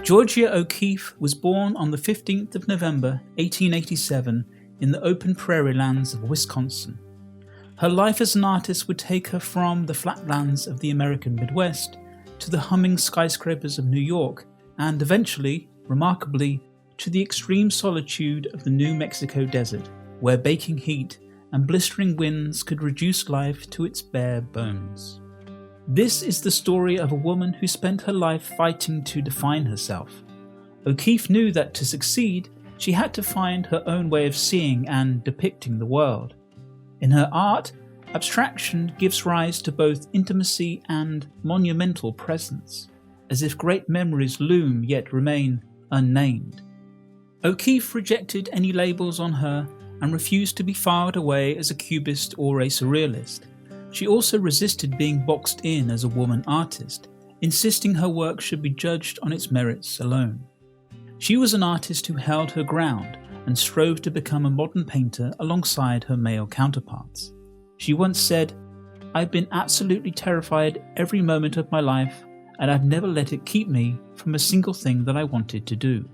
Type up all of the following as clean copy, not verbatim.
Georgia O'Keeffe was born on the 15th of November 1887 in the open prairie lands of Wisconsin. Her life as an artist would take her from the flatlands of the American Midwest to the humming skyscrapers of New York and eventually, remarkably, to the extreme solitude of the New Mexico desert, where baking heat and blistering winds could reduce life to its bare bones. This is the story of a woman who spent her life fighting to define herself. O'Keeffe knew that to succeed, she had to find her own way of seeing and depicting the world. In her art, abstraction gives rise to both intimacy and monumental presence, as if great memories loom yet remain unnamed. O'Keeffe rejected any labels on her and refused to be filed away as a cubist or a surrealist. She also resisted being boxed in as a woman artist, insisting her work should be judged on its merits alone. She was an artist who held her ground and strove to become a modern painter alongside her male counterparts. She once said, "I've been absolutely terrified every moment of my life, and I've never let it keep me from a single thing that I wanted to do."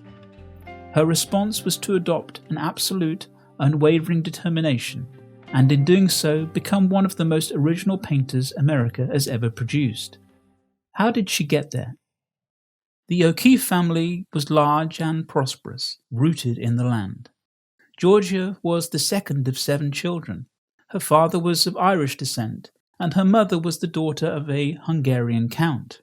Her response was to adopt an absolute, unwavering determination, and in doing so become one of the most original painters America has ever produced. How did she get there? The O'Keeffe family was large and prosperous, rooted in the land. Georgia was the second of 7 children. Her father was of Irish descent, and her mother was the daughter of a Hungarian count.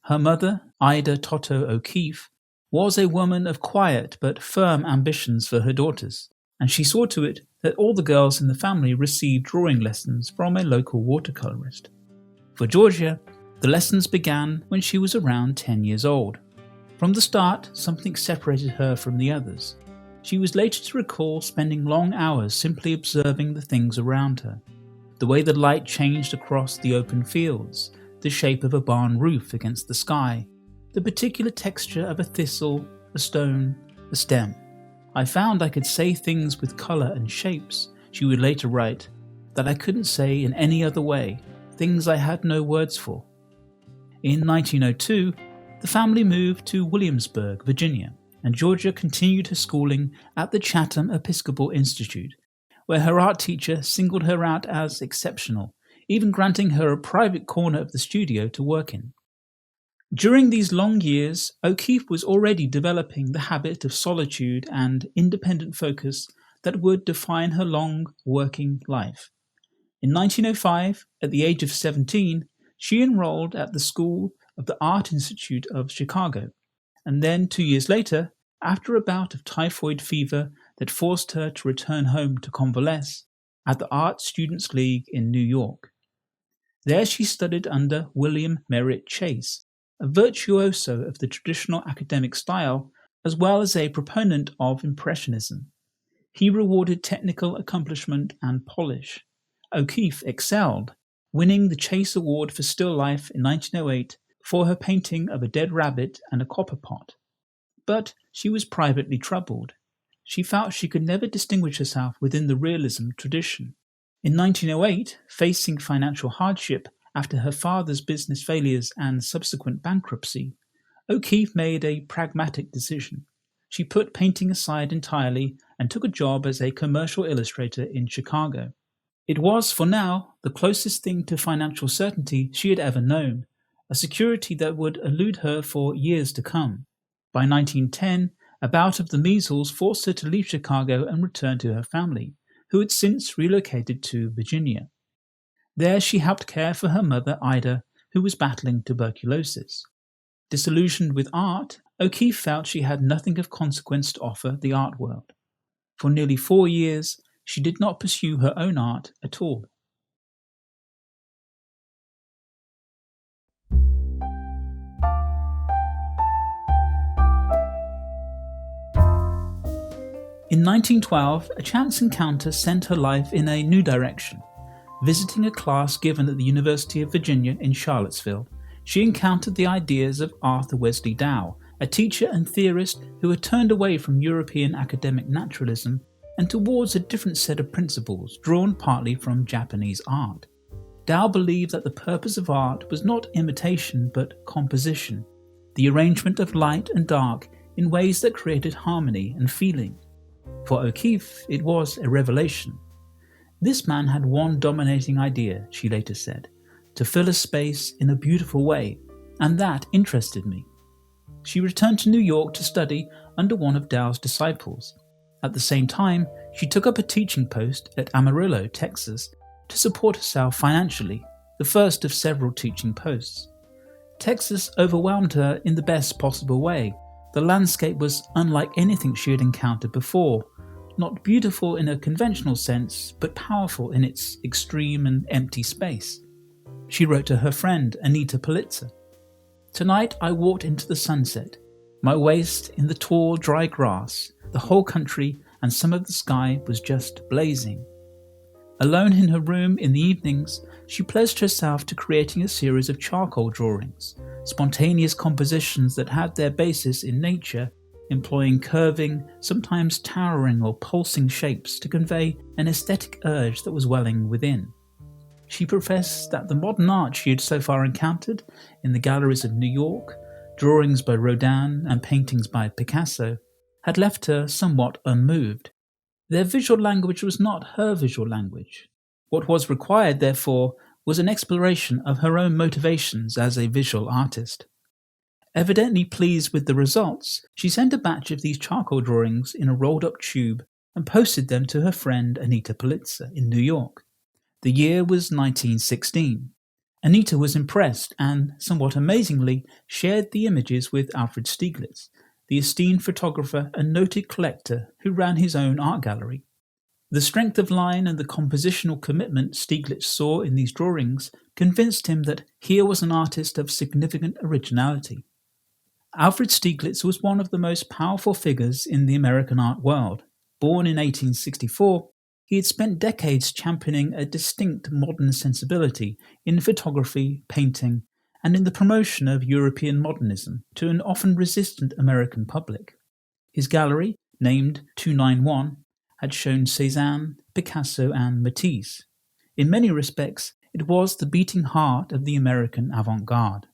Her mother, Ida Toto O'Keeffe, was a woman of quiet but firm ambitions for her daughters, and she saw to it that all the girls in the family received drawing lessons from a local watercolorist. For Georgia, the lessons began when she was around 10 years old. From the start, something separated her from the others. She was later to recall spending long hours simply observing the things around her. The way the light changed across the open fields, the shape of a barn roof against the sky, the particular texture of a thistle, a stone, a stem. "I found I could say things with colour and shapes," she would later write, "that I couldn't say in any other way, things I had no words for." In 1902, the family moved to Williamsburg, Virginia, and Georgia continued her schooling at the Chatham Episcopal Institute, where her art teacher singled her out as exceptional, even granting her a private corner of the studio to work in. During these long years, O'Keeffe was already developing the habit of solitude and independent focus that would define her long working life. In 1905, at the age of 17, she enrolled at the School of the Art Institute of Chicago, and then 2 years later, after a bout of typhoid fever that forced her to return home to convalesce, at the Art Students League in New York. There she studied under William Merritt Chase, a virtuoso of the traditional academic style, as well as a proponent of Impressionism. He rewarded technical accomplishment and polish. O'Keeffe excelled, winning the Chase Award for Still Life in 1908 for her painting of a dead rabbit and a copper pot. But she was privately troubled. She felt she could never distinguish herself within the realism tradition. In 1908, facing financial hardship after her father's business failures and subsequent bankruptcy, O'Keeffe made a pragmatic decision. She put painting aside entirely and took a job as a commercial illustrator in Chicago. It was, for now, the closest thing to financial certainty she had ever known, a security that would elude her for years to come. By 1910, a bout of the measles forced her to leave Chicago and return to her family, who had since relocated to Virginia. There she helped care for her mother, Ida, who was battling tuberculosis. Disillusioned with art, O'Keeffe felt she had nothing of consequence to offer the art world. For nearly 4 years, she did not pursue her own art at all. In 1912, a chance encounter sent her life in a new direction. Visiting a class given at the University of Virginia in Charlottesville, she encountered the ideas of Arthur Wesley Dow, a teacher and theorist who had turned away from European academic naturalism and towards a different set of principles drawn partly from Japanese art. Dow believed that the purpose of art was not imitation but composition. the arrangement of light and dark in ways that created harmony and feeling. For O'Keeffe, it was a revelation. This man had one dominating idea, she later said, to fill a space in a beautiful way, and that interested me. She returned to New York to study under one of Dow's disciples. At the same time, she took up a teaching post at Amarillo, Texas, to support herself financially, the first of several teaching posts. Texas overwhelmed her in the best possible way. The landscape was unlike anything she had encountered before, not beautiful in a conventional sense, but powerful in its extreme and empty space. She wrote to her friend, Anita Politzer, "Tonight I walked into the sunset, my waist in the tall, dry grass, the whole country and some of the sky was just blazing." Alone in her room in the evenings, she pledged herself to creating a series of charcoal drawings, spontaneous compositions that had their basis in nature, employing curving, sometimes towering or pulsing shapes to convey an aesthetic urge that was welling within. She professed that the modern art she had so far encountered in the galleries of New York, drawings by Rodin and paintings by Picasso, had left her somewhat unmoved. Their visual language was not her visual language. What was required, therefore, was an exploration of her own motivations as a visual artist. Evidently pleased with the results, she sent a batch of these charcoal drawings in a rolled-up tube and posted them to her friend Anita Politzer in New York. The year was 1916. Anita was impressed and, somewhat amazingly, shared the images with Alfred Stieglitz, the esteemed photographer and noted collector who ran his own art gallery. The strength of line and the compositional commitment Stieglitz saw in these drawings convinced him that here was an artist of significant originality. Alfred Stieglitz was one of the most powerful figures in the American art world. Born in 1864, he had spent decades championing a distinct modern sensibility in photography, painting, and in the promotion of European modernism to an often resistant American public. His gallery, named 291, had shown Cézanne, Picasso, and Matisse. In many respects, it was the beating heart of the American avant-garde.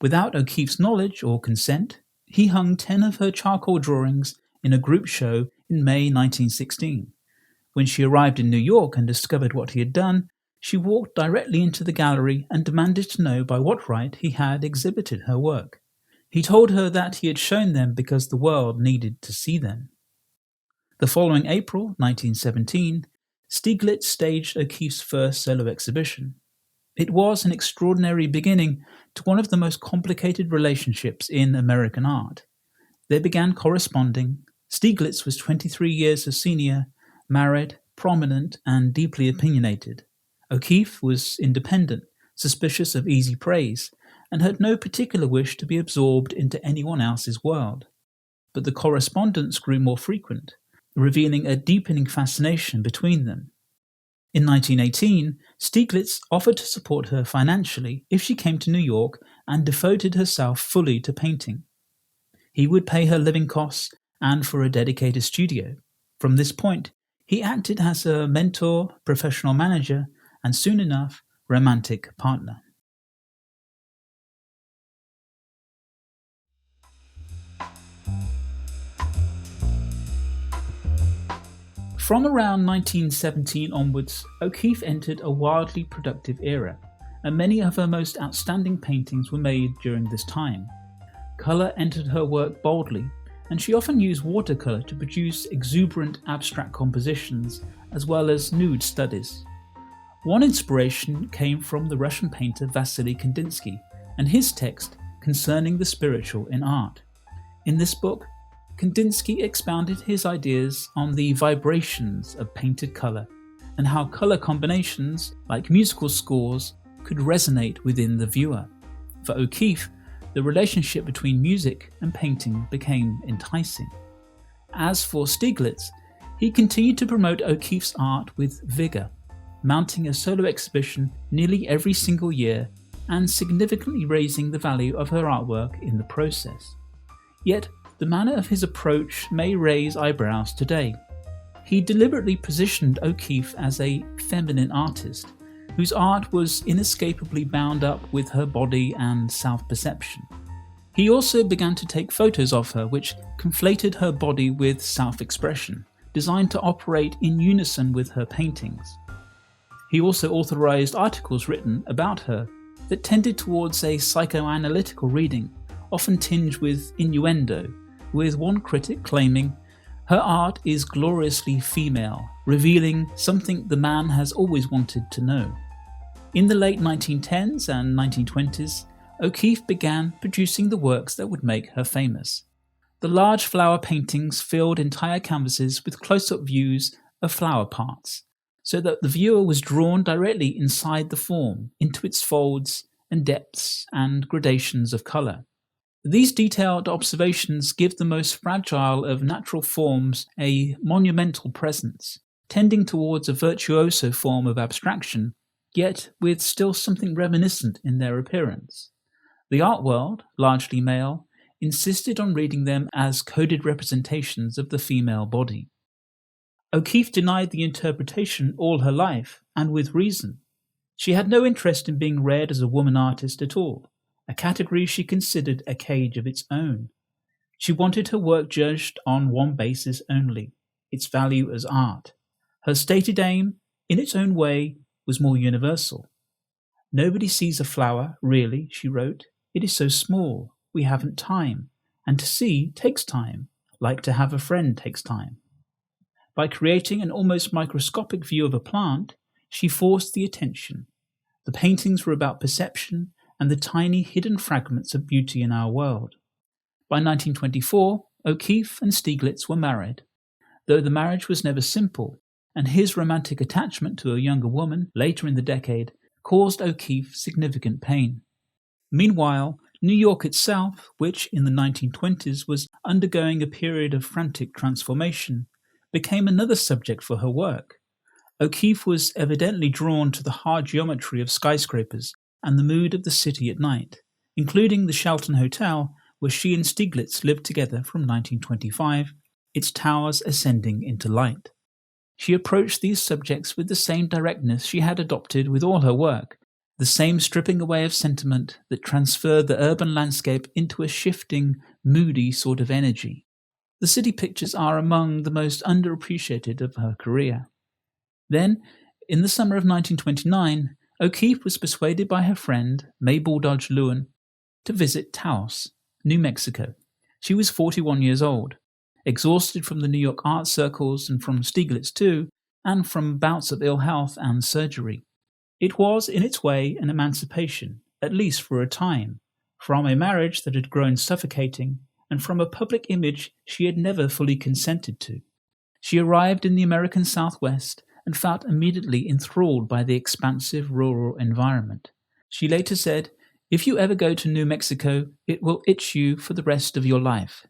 Without O'Keeffe's knowledge or consent, he hung 10 of her charcoal drawings in a group show in May 1916. When she arrived in New York and discovered what he had done, she walked directly into the gallery and demanded to know by what right he had exhibited her work. He told her that he had shown them because the world needed to see them. The following April, 1917, Stieglitz staged O'Keeffe's first solo exhibition. It was an extraordinary beginning to one of the most complicated relationships in American art. They began corresponding. Stieglitz was 23 years her senior, married, prominent, and deeply opinionated. O'Keeffe was independent, suspicious of easy praise, and had no particular wish to be absorbed into anyone else's world. But the correspondence grew more frequent, revealing a deepening fascination between them. In 1918, Stieglitz offered to support her financially if she came to New York and devoted herself fully to painting. He would pay her living costs and for a dedicated studio. From this point, he acted as her mentor, professional manager, and soon enough, romantic partner. From around 1917 onwards, O'Keeffe entered a wildly productive era, and many of her most outstanding paintings were made during this time. Colour entered her work boldly, and she often used watercolour to produce exuberant abstract compositions as well as nude studies. One inspiration came from the Russian painter Vasily Kandinsky and his text concerning the spiritual in art. In this book, Kandinsky expounded his ideas on the vibrations of painted colour and how colour combinations, like musical scores, could resonate within the viewer. For O'Keeffe, the relationship between music and painting became enticing. As for Stieglitz, he continued to promote O'Keeffe's art with vigour, mounting a solo exhibition nearly every single year and significantly raising the value of her artwork in the process. Yet, the manner of his approach may raise eyebrows today. He deliberately positioned O'Keeffe as a feminine artist, whose art was inescapably bound up with her body and self-perception. He also began to take photos of her which conflated her body with self-expression, designed to operate in unison with her paintings. He also authorized articles written about her that tended towards a psychoanalytical reading, often tinged with innuendo, with one critic claiming, "Her art is gloriously female, revealing something the man has always wanted to know." In the late 1910s and 1920s, O'Keeffe began producing the works that would make her famous. The large flower paintings filled entire canvases with close-up views of flower parts, so that the viewer was drawn directly inside the form, into its folds and depths and gradations of colour. These detailed observations give the most fragile of natural forms a monumental presence, tending towards a virtuoso form of abstraction, yet with still something reminiscent in their appearance. The art world, largely male, insisted on reading them as coded representations of the female body. O'Keeffe denied the interpretation all her life, and with reason. She had no interest in being read as a woman artist at all, a category she considered a cage of its own. She wanted her work judged on one basis only, its value as art. Her stated aim, in its own way, was more universal. "Nobody sees a flower, really," she wrote. "It is so small, we haven't time, and to see takes time, like to have a friend takes time." By creating an almost microscopic view of a plant, she forced the attention. The paintings were about perception and the tiny hidden fragments of beauty in our world. By 1924, O'Keeffe and Stieglitz were married, though the marriage was never simple, and his romantic attachment to a younger woman later in the decade caused O'Keeffe significant pain. Meanwhile, New York itself, which in the 1920s was undergoing a period of frantic transformation, became another subject for her work. O'Keeffe was evidently drawn to the hard geometry of skyscrapers and the mood of the city at night, including the Shelton Hotel, where she and Stieglitz lived together from 1925, its towers ascending into light. She approached these subjects with the same directness she had adopted with all her work, the same stripping away of sentiment that transferred the urban landscape into a shifting, moody sort of energy. The city pictures are among the most underappreciated of her career. Then, in the summer of 1929, O'Keeffe was persuaded by her friend, Mabel Dodge Lewin, to visit Taos, New Mexico. She was 41 years old, exhausted from the New York art circles and from Stieglitz too, and from bouts of ill health and surgery. It was, in its way, an emancipation, at least for a time, from a marriage that had grown suffocating and from a public image she had never fully consented to. She arrived in the American Southwest and felt immediately enthralled by the expansive rural environment. She later said, "If you ever go to New Mexico, it will itch you for the rest of your life."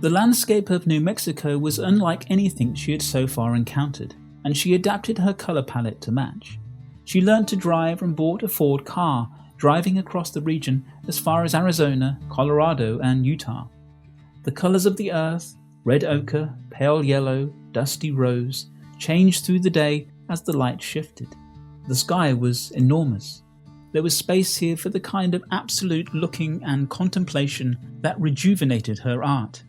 The landscape of New Mexico was unlike anything she had so far encountered, and she adapted her colour palette to match. She learned to drive and bought a Ford car, driving across the region as far as Arizona, Colorado, and Utah. The colours of the earth, red ochre, pale yellow, dusty rose, changed through the day as the light shifted. The sky was enormous. There was space here for the kind of absolute looking and contemplation that rejuvenated her art.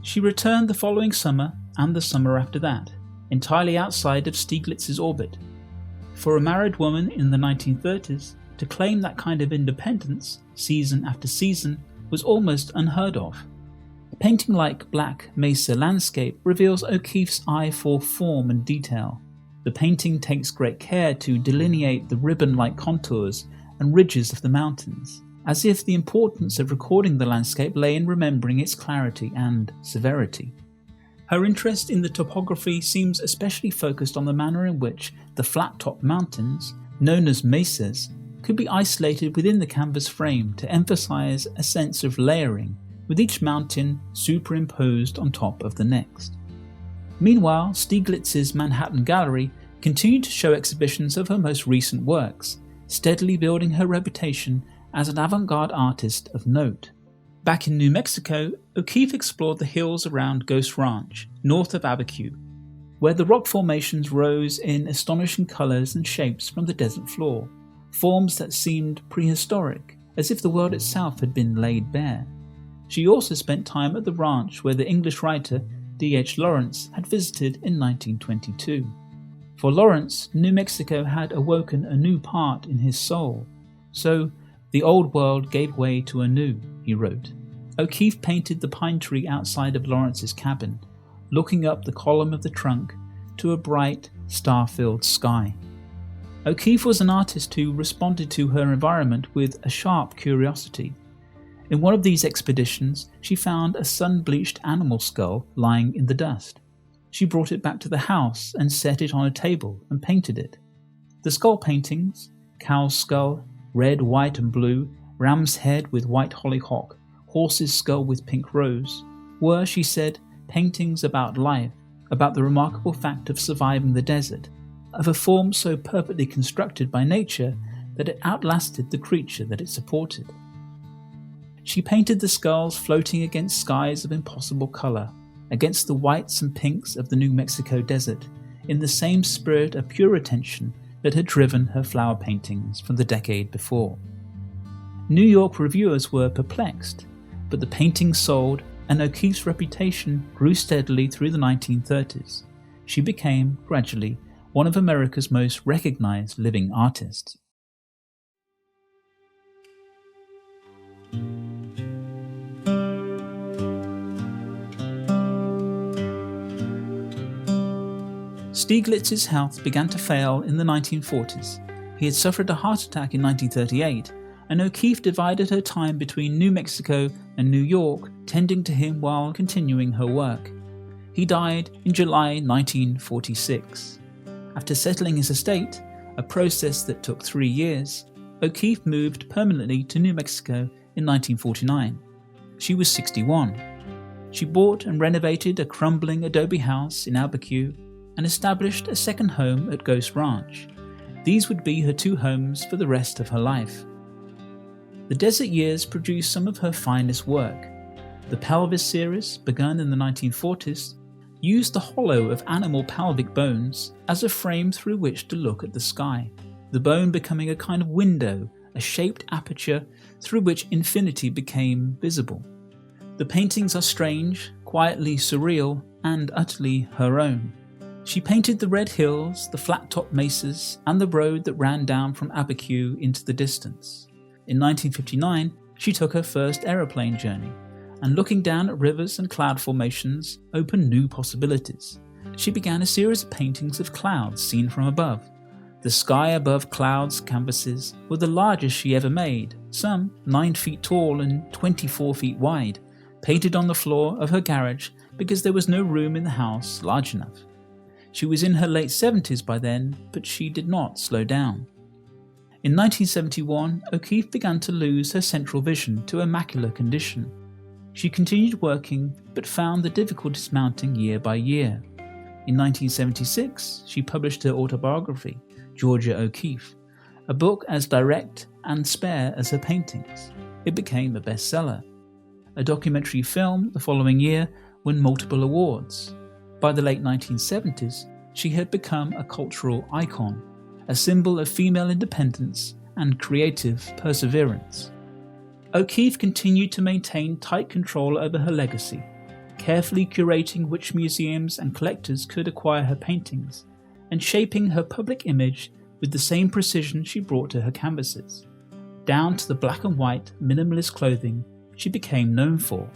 She returned the following summer and the summer after that, entirely outside of Stieglitz's orbit. For a married woman in the 1930s, to claim that kind of independence, season after season, was almost unheard of. A painting like Black Mesa Landscape reveals O'Keeffe's eye for form and detail. The painting takes great care to delineate the ribbon-like contours and ridges of the mountains, as if the importance of recording the landscape lay in remembering its clarity and severity. Her interest in the topography seems especially focused on the manner in which the flat-topped mountains, known as mesas, could be isolated within the canvas frame to emphasize a sense of layering, with each mountain superimposed on top of the next. Meanwhile, Stieglitz's Manhattan Gallery continued to show exhibitions of her most recent works, steadily building her reputation as an avant-garde artist of note. Back in New Mexico, O'Keeffe explored the hills around Ghost Ranch, north of Abiquiu, where the rock formations rose in astonishing colours and shapes from the desert floor, forms that seemed prehistoric, as if the world itself had been laid bare. She also spent time at the ranch where the English writer D.H. Lawrence had visited in 1922. For Lawrence, New Mexico had awoken a new part in his soul. So, the old world gave way to a new, he wrote. O'Keeffe painted the pine tree outside of Lawrence's cabin, looking up the column of the trunk to a bright, star-filled sky. O'Keeffe was an artist who responded to her environment with a sharp curiosity. In one of these expeditions, she found a sun-bleached animal skull lying in the dust. She brought it back to the house and set it on a table and painted it. The skull paintings, cow's skull, red, white and blue, ram's head with white hollyhock, horse's skull with pink rose, were, she said, paintings about life, about the remarkable fact of surviving the desert, of a form so perfectly constructed by nature that it outlasted the creature that it supported. She painted the skulls floating against skies of impossible colour, against the whites and pinks of the New Mexico desert, in the same spirit of pure attention that had driven her flower paintings from the decade before. New York reviewers were perplexed, but the paintings sold and O'Keeffe's reputation grew steadily through the 1930s. She became, gradually, one of America's most recognized living artists. Stieglitz's health began to fail in the 1940s. He had suffered a heart attack in 1938, and O'Keeffe divided her time between New Mexico and New York, tending to him while continuing her work. He died in July 1946. After settling his estate, a process that took 3 years, O'Keeffe moved permanently to New Mexico in 1949. She was 61. She bought and renovated a crumbling adobe house in Abiquiu and established a second home at Ghost Ranch. These would be her 2 homes for the rest of her life. The desert years produced some of her finest work. The Pelvis series, begun in the 1940s, used the hollow of animal pelvic bones as a frame through which to look at the sky, the bone becoming a kind of window, a shaped aperture through which infinity became visible. The paintings are strange, quietly surreal, and utterly her own. She painted the red hills, the flat-topped mesas, and the road that ran down from Abiquiu into the distance. In 1959, she took her first aeroplane journey, and looking down at rivers and cloud formations opened new possibilities. She began a series of paintings of clouds seen from above. The sky above clouds canvases were the largest she ever made, some 9 feet tall and 24 feet wide, painted on the floor of her garage because there was no room in the house large enough. She was in her late 70s by then, but she did not slow down. In 1971, O'Keeffe began to lose her central vision to a macular condition. She continued working, but found the difficulties mounting year by year. In 1976, she published her autobiography, Georgia O'Keeffe, a book as direct and spare as her paintings. It became a bestseller. A documentary film the following year won multiple awards. By the late 1970s, she had become a cultural icon, a symbol of female independence and creative perseverance. O'Keeffe continued to maintain tight control over her legacy, carefully curating which museums and collectors could acquire her paintings, and shaping her public image with the same precision she brought to her canvases, down to the black and white minimalist clothing she became known for.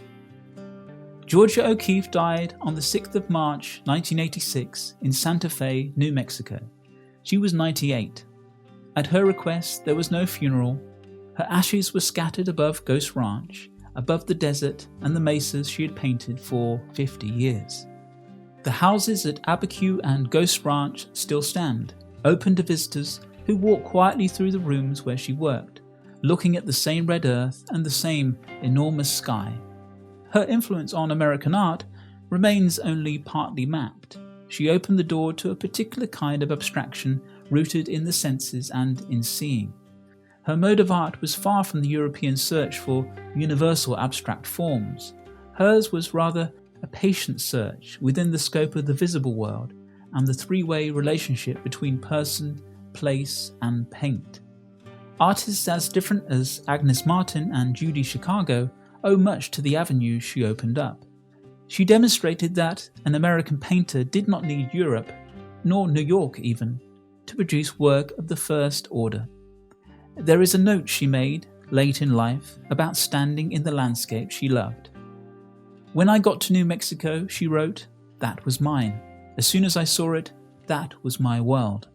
Georgia O'Keeffe died on the 6th of March 1986 in Santa Fe, New Mexico. She was 98. At her request, there was no funeral. Her ashes were scattered above Ghost Ranch, above the desert and the mesas she had painted for 50 years. The houses at Abiquiu and Ghost Ranch still stand, open to visitors who walk quietly through the rooms where she worked, looking at the same red earth and the same enormous sky. Her influence on American art remains only partly mapped. She opened the door to a particular kind of abstraction rooted in the senses and in seeing. Her mode of art was far from the European search for universal abstract forms. Hers was rather a patient search within the scope of the visible world and the three-way relationship between person, place, and paint. Artists as different as Agnes Martin and Judy Chicago owe much to the avenues she opened up. She demonstrated that an American painter did not need Europe, nor New York even, to produce work of the first order. There is a note she made, late in life, about standing in the landscape she loved. "When I got to New Mexico," she wrote, "that was mine. As soon as I saw it, that was my world."